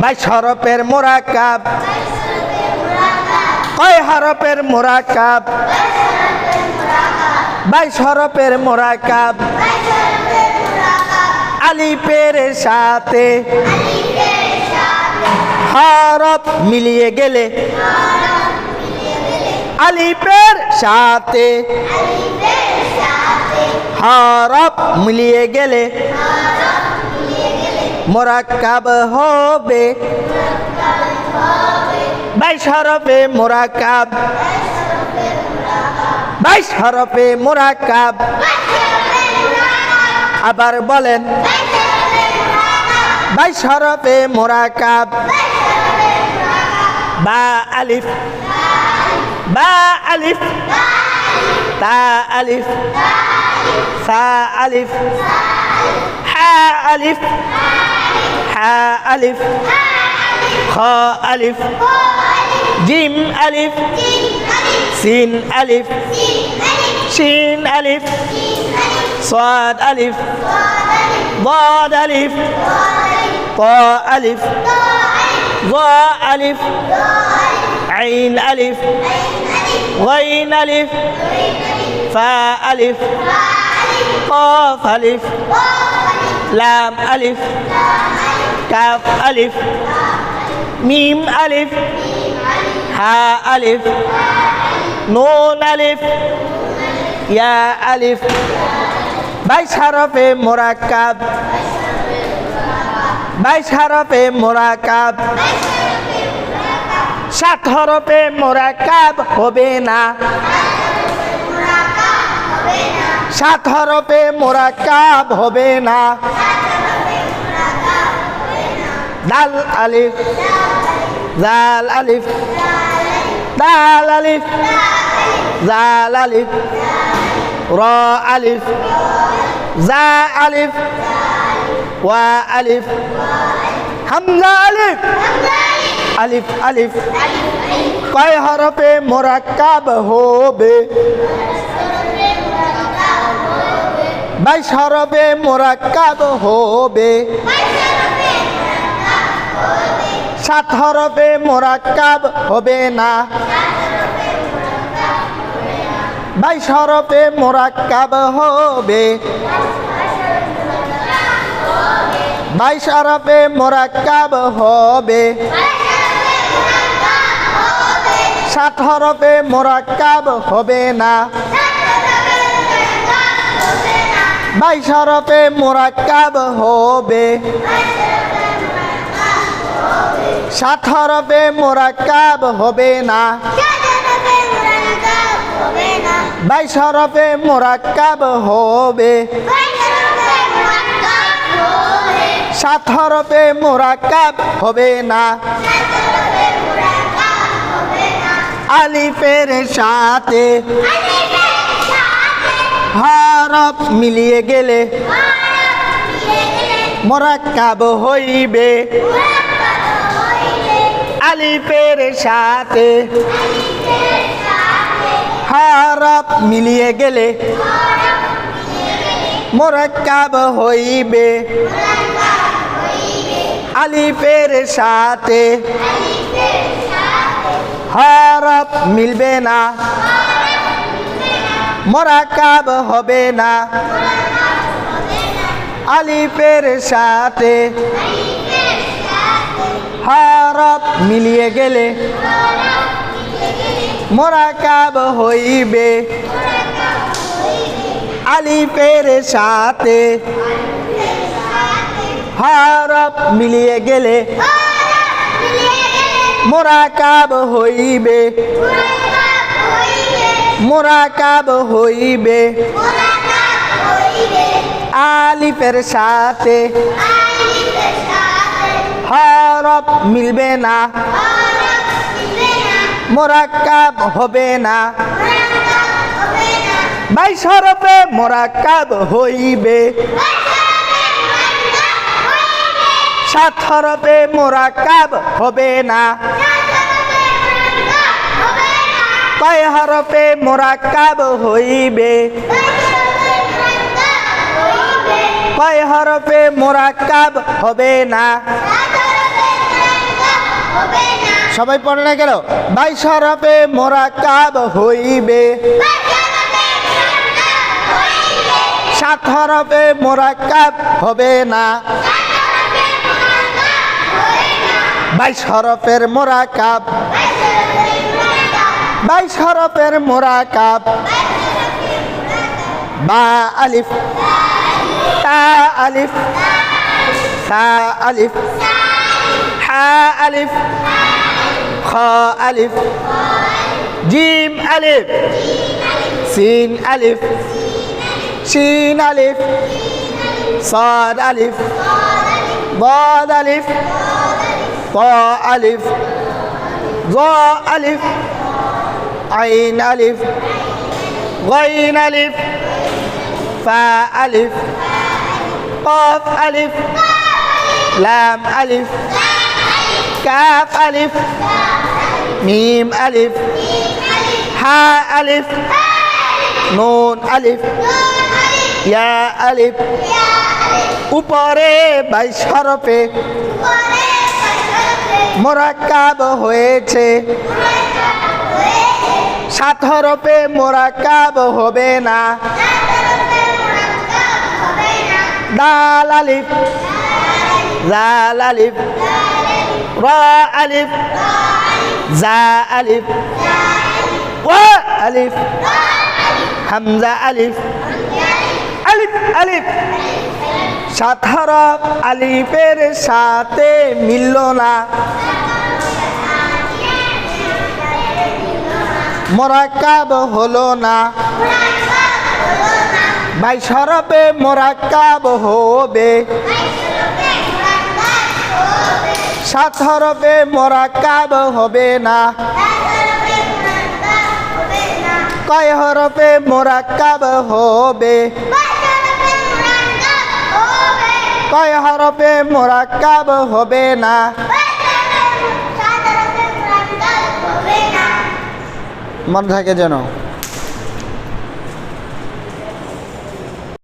22 হরফের মুরাক্কাব কয় হরফের মুরাক্কাব 22 হরফের মুরাক্কাব আলিফের সাথে হরফ মিলিয়ে গেলে আলিফের সাথে হরফ মিলিয়ে গেলে মুরাক্কাব হবে 22 হরফে মুরাক্কাব 22 হরফে মুরাক্কাব আবার বলেন 22 হরফে মুরাক্কাব বা আলিফ বা আলিফ তা আলিফ সা আলিফ হা আলিফ হা আলিফ খ আলিফ জিম আলিফ সিন আলিফ শিন আলিফ صاد ألف ضاد ألف طاء ألف ظاء ألف عين ألف غين ألف فاء ألف قاف ألف لام ألف كاف ألف ميم ألف هاء ألف نون ألف يا ألف 22 হরফে মুরাক্কাব 22 হরফে মুরাক্কাব 7 হরফে মুরাক্কাব হবে না 7 হরফে মুরাক্কাব হবে না দাল আলিফ জাল আলিফ দাল আলিফ জাল আলিফ রা আলিফ জা আলিফ ওয়া আলিফ হামজা আলিফ আলিফ আলিফ কয় হরফে মুরাক্কাব হবে 22 হরফে মুরাক্কাব হবে 7 হরফে মুরাক্কাব হবে না 22 হরফে মুরাক্কাব হবে 22 হরফে মুরাক্কাব হবে 7 হরফে মুরাক্কাব হবে না 22 হরফে মুরাক্কাব হবে 7 হরফে মুরাক্কাব হবে না 22 হরফে মুরাক্কাব হবে 7 হরফে মুরাক্কাব হবে না আলিফের সাথে হরফ মিলিয়ে গেলে মুরাক্কাব হইবে আলিফের সাথে হরফ মিলিয়ে গেলে মুরাক্কাব হইবে আলিফের সাথে হরফ মিলবে না মুরাক্কাব হবে না আলিফের সাথে হরফ মিলিয়ে গেলে মুরাক্কাব হইবে আলিফের সাথে হরফ মিলিয়ে গেলে মুরাক্কাব হইবে মুরাক্কাব হইবে আলিফের সাথে হরফ মিলবে না মুরাক্কাব হবে না 22 হরফে মুরাক্কাব হইবে 7 হরফে মুরাক্কাব হবে না কয় হরফে মুরাক্কাব হইবে কয় হরফে মুরাক্কাব হবে না সবাই পড়ে না গেল 22 হরফে মোরাক্কাব হইবে 7 হরফে মোরাক্কাব হবে না 22 হরফের মোরাক্কাব 22 হরফের মোরাক্কাব বা আলিফ তা আলিফ সা আলিফ হা আলিফ খ আলিফ জিম আলিফ সিন আলিফ শিন আলিফ صاد আলিফ ضاد আলিফ ط আলিফ ظ আলিফ আইন আলিফ غين আলিফ ফা আলিফ قاف আলিফ লাম আলিফ কাফ আলিফ মিম আলিফ হা আলিফ নুন আলিফ ইয়া আলিফ উপরে 22 হরফে মোরাক্কাব হয়েছে 7 হরফে মোরাক্কাব হবে না দাল আলিফ জাল আলিফ রা আলিফ জা আলিফ ওয়া আলিফ হামজা আলিফ আলিফ আলিফ 7 হরফ আলিফের সাথে মিলল না মোরাক্কাব হলো না 22 হরফে মোরাক্কাব হবে 7 হরফে মোরাক্কাব হবে না কয় হরফে মোরাক্কাব হবে কয় হরফে মোরাক্কাব হবে না মনে থাকে যেন